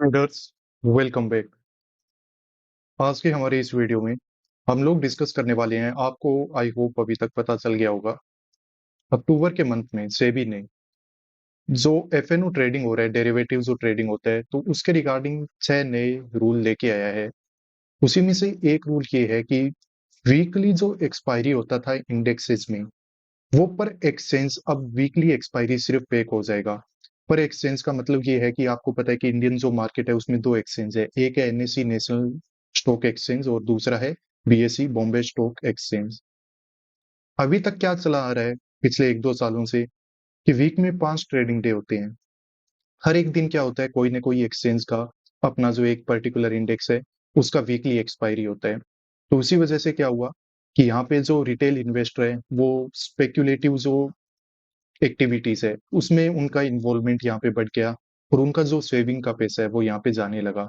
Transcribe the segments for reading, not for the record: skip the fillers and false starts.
Traders, welcome back. आज के हमारे इस वीडियो में हम लोग डिस्कस करने वाले हैं। आपको आई होप अभी तक पता चल गया होगा, अक्टूबर के मंथ में सेबी ने जो एफएनओ ट्रेडिंग हो रहा है, डेरिवेटिव जो ट्रेडिंग होता है, तो उसके रिगार्डिंग 6 नए रूल लेके आया है। उसी में से एक रूल ये है कि वीकली जो एक्सपायरी होता था इंडेक्सेस में, वो पर एक्सचेंज अब वीकली एक्सपायरी सिर्फ पे हो जाएगा। पर एक्सचेंज का मतलब ये है कि आपको पता है कि इंडियन जो मार्केट है उसमें दो एक्सचेंज है, एक है एनएसई नेशनल स्टॉक एक्सचेंज और दूसरा है बीएसई बॉम्बे स्टॉक एक्सचेंज। अभी तक क्या चला आ रहा है पिछले 1-2 सालों से कि वीक में 5 ट्रेडिंग डे होते हैं। हर एक दिन क्या होता है, कोई ना कोई एक्सचेंज का अपना जो एक पर्टिकुलर इंडेक्स है उसका वीकली एक्सपायरी होता है। तो उसी वजह से क्या हुआ कि यहाँ पे जो रिटेल इन्वेस्टर है वो स्पेक्यूलेटिव जो एक्टिविटीज है उसमें उनका इन्वॉल्वमेंट यहाँ पे बढ़ गया और उनका जो सेविंग का पैसा है वो यहाँ पे जाने लगा।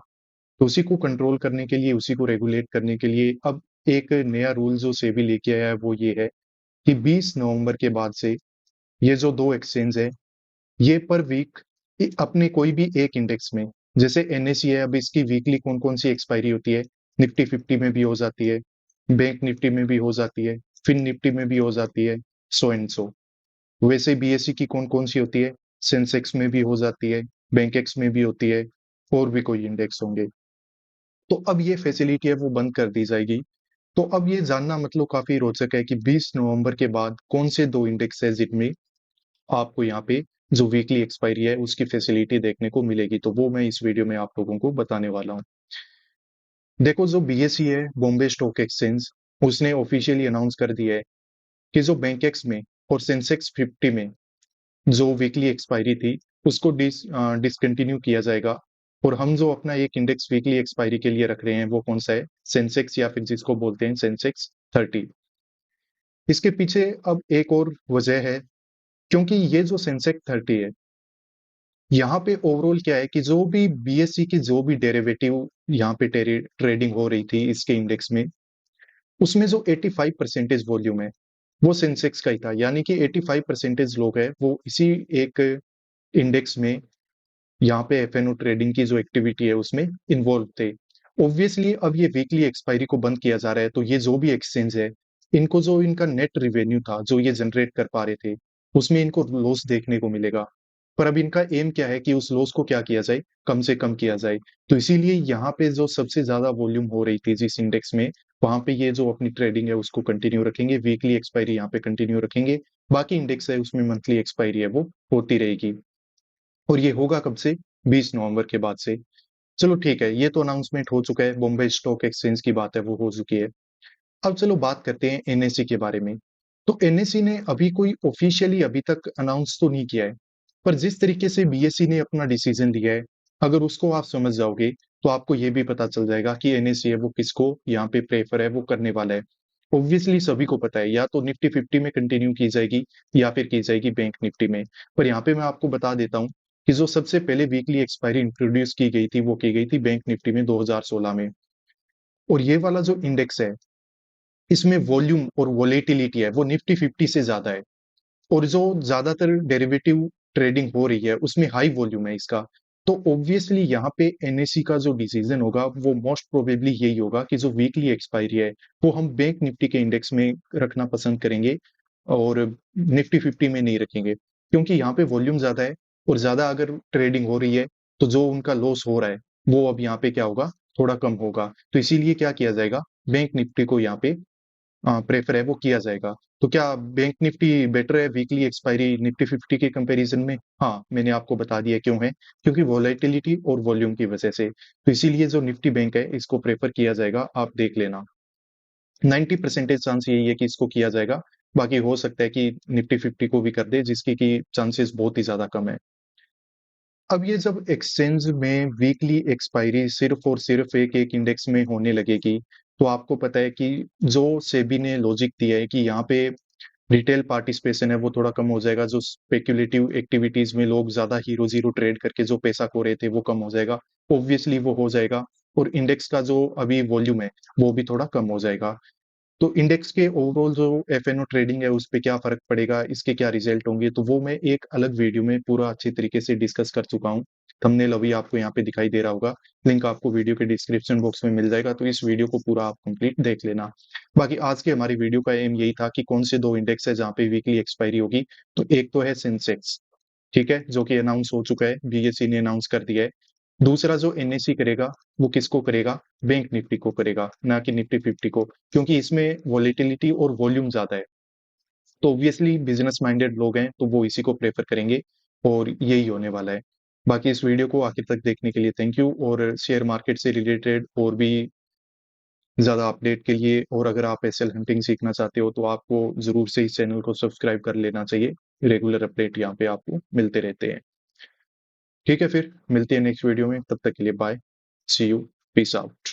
तो उसी को कंट्रोल करने के लिए, उसी को रेगुलेट करने के लिए अब एक नया रूल जो सेबी लेके आया है वो ये है कि 20 नवंबर के बाद से ये जो दो एक्सचेंज है ये पर वीक अपने कोई भी एक इंडेक्स में, जैसे एनएसई है, अब इसकी वीकली कौन कौन सी एक्सपायरी होती है, निफ्टी 50 में भी हो जाती है, बैंक निफ्टी में भी हो जाती है, फिन निफ्टी में भी हो जाती है, सो एंड सो। वैसे बीएसई की कौन कौन सी होती है, सेंसेक्स में भी हो जाती है, बैंक एक्स में भी होती है, और भी कोई इंडेक्स होंगे। तो अब ये फैसिलिटी है वो बंद कर दी जाएगी। तो अब ये जानना मतलब काफी रोचक है कि 20 नवंबर के बाद कौन से दो इंडेक्स है जिनमें आपको यहाँ पे जो वीकली एक्सपायरी है उसकी फैसिलिटी देखने को मिलेगी। तो वो मैं इस वीडियो में आप लोगों को बताने वाला हूँ। देखो, जो बीएसई है, बॉम्बे स्टॉक एक्सचेंज, उसने ऑफिशियली अनाउंस कर दिया है कि जो बैंक एक्स में और सेंसेक्स 50 में जो वीकली एक्सपायरी थी उसको डिसकंटिन्यू किया जाएगा। और हम जो अपना एक इंडेक्स वीकली एक्सपायरी के लिए रख रहे हैं वो कौन सा है, सेंसेक्स, या फिर जिसको बोलते हैं सेंसेक्स 30। इसके पीछे अब एक और वजह है, क्योंकि ये जो सेंसेक्स 30 है, यहाँ पे ओवरऑल क्या है कि जो भी बीएसई की जो भी डेरिवेटिव यहाँ पे ट्रेडिंग हो रही थी इसके इंडेक्स में, उसमें जो 85% वॉल्यूम है वो सेंसेक्स का ही था। यानी कि 85% लोग हैं वो इसी एक इंडेक्स में, यहाँ पे एफएनओ ट्रेडिंग की जो एक्टिविटी है उसमें इन्वॉल्व थे। ऑब्वियसली अब ये वीकली एक्सपायरी को बंद किया जा रहा है, तो ये जो भी एक्सचेंज है, इनको जो इनका नेट रिवेन्यू था जो ये जनरेट कर पा रहे थे उसमें इनको लॉस देखने को मिलेगा। पर अब इनका एम क्या है कि उस लॉस को क्या किया जाए, कम से कम किया जाए। तो इसीलिए यहाँ पे जो सबसे ज्यादा वॉल्यूम हो रही थी जिस इंडेक्स में, वहां पे ये जो अपनी ट्रेडिंग है उसको कंटिन्यू रखेंगे, वीकली एक्सपायरी यहाँ पे कंटिन्यू रखेंगे। बाकी इंडेक्स है उसमें मंथली एक्सपायरी है वो होती रहेगी। और ये होगा कब से, 20 नवंबर के बाद से। चलो ठीक है, ये तो अनाउंसमेंट हो चुका है, बॉम्बे स्टॉक एक्सचेंज की बात है वो हो चुकी है। अब चलो बात करते हैं एनएसई के बारे में। तो एनएसई ने अभी कोई ऑफिशियली अभी तक अनाउंस तो नहीं किया है, पर जिस तरीके से बीएसई ने अपना डिसीजन लिया है, अगर उसको आप समझ जाओगे तो आपको ये भी पता चल जाएगा कि एनएसई है वो किसको यहाँ पे प्रेफर है वो करने वाला है। ऑब्वियसली सभी को पता है, या तो निफ्टी 50 में कंटिन्यू की जाएगी या फिर की जाएगी बैंक निफ्टी में। पर यहाँ पे मैं आपको बता देता हूँ कि जो सबसे पहले वीकली एक्सपायरी इंट्रोड्यूस की गई थी वो की गई थी बैंक निफ्टी में 2016 में। और ये वाला जो इंडेक्स है इसमें वॉल्यूम और वोलेटिलिटी है वो निफ्टी 50 से ज्यादा है। और जो ज्यादातर डेरिवेटिव ट्रेडिंग हो रही है उसमें हाई वॉल्यूम है इसका। तो ऑब्वियसली यहाँ पे एनएससी का जो डिसीजन होगा वो मोस्ट प्रोबेबली यही होगा कि जो वीकली एक्सपायरी है वो हम बैंक निफ्टी के इंडेक्स में रखना पसंद करेंगे और निफ्टी 50 में नहीं रखेंगे, क्योंकि यहाँ पे वॉल्यूम ज्यादा है और ज्यादा अगर ट्रेडिंग हो रही है तो जो उनका लॉस हो रहा है वो अब यहाँ पे क्या होगा, थोड़ा कम होगा। तो इसीलिए क्या किया जाएगा, बैंक निफ्टी को यहाँ पे प्रेफर है वो किया जाएगा। तो क्या बैंक निफ्टी बेटर है वीकली एक्सपायरी निफ्टी 50 के कंपैरिजन में? हाँ, मैंने आपको बता दिया क्यों है, क्योंकि वोलेटिलिटी और वॉल्यूम की वजह से। तो इसीलिए जो निफ्टी बैंक है इसको प्रेफर किया जाएगा, आप देख लेना। 90% चांस यही है कि इसको किया जाएगा। बाकी हो सकता है कि निफ्टी 50 को भी कर दे, जिसकी की चांसेस बहुत ही ज्यादा कम है। अब ये जब एक्सचेंज में वीकली एक्सपायरी सिर्फ और सिर्फ एक एक इंडेक्स में होने लगेगी, तो आपको पता है कि जो सेबी ने लॉजिक दिया है कि यहाँ पे रिटेल पार्टिसिपेशन है वो थोड़ा कम हो जाएगा, जो स्पेक्यूलेटिव एक्टिविटीज में लोग ज्यादा हीरो जीरो ट्रेड करके जो पैसा खो रहे थे वो कम हो जाएगा। ऑब्वियसली वो हो जाएगा। और इंडेक्स का जो अभी वॉल्यूम है वो भी थोड़ा कम हो जाएगा। तो इंडेक्स के ओवरऑल जो एफएनओ ट्रेडिंग है उस पे क्या फर्क पड़ेगा, इसके क्या रिजल्ट होंगे, तो वो मैं एक अलग वीडियो में पूरा अच्छी तरीके से डिस्कस कर चुका हूँ। थंबनेल अभी आपको यहाँ पे दिखाई दे रहा होगा, लिंक आपको वीडियो के डिस्क्रिप्शन बॉक्स में मिल जाएगा, तो इस वीडियो को पूरा आप कंप्लीट देख लेना। बाकी आज की हमारी वीडियो का एम यही था कि कौन से 2 इंडेक्स है जहाँ पे वीकली एक्सपायरी होगी। तो एक तो है सेंसेक्स, ठीक है, जो कि अनाउंस हो चुका है, बीएसई ने अनाउंस कर दिया है। दूसरा जो एनएसई करेगा, वो किसको करेगा? बैंक निफ्टी को करेगा, ना कि निफ्टी 50 को, क्योंकि इसमें वॉलेटिलिटी और वॉल्यूम ज्यादा है। तो ऑब्वियसली बिजनेस माइंडेड लोग हैं तो वो इसी को प्रेफर करेंगे, और यही होने वाला है। बाकी इस वीडियो को आखिर तक देखने के लिए थैंक यू, और शेयर मार्केट से रिलेटेड और भी ज्यादा अपडेट के लिए, और अगर आप एसएल हंटिंग सीखना चाहते हो तो आपको जरूर से इस चैनल को सब्सक्राइब कर लेना चाहिए। रेगुलर अपडेट यहाँ पे आपको मिलते रहते हैं। ठीक है, फिर मिलते हैं नेक्स्ट वीडियो में, तब तक के लिए bye, see you, peace out.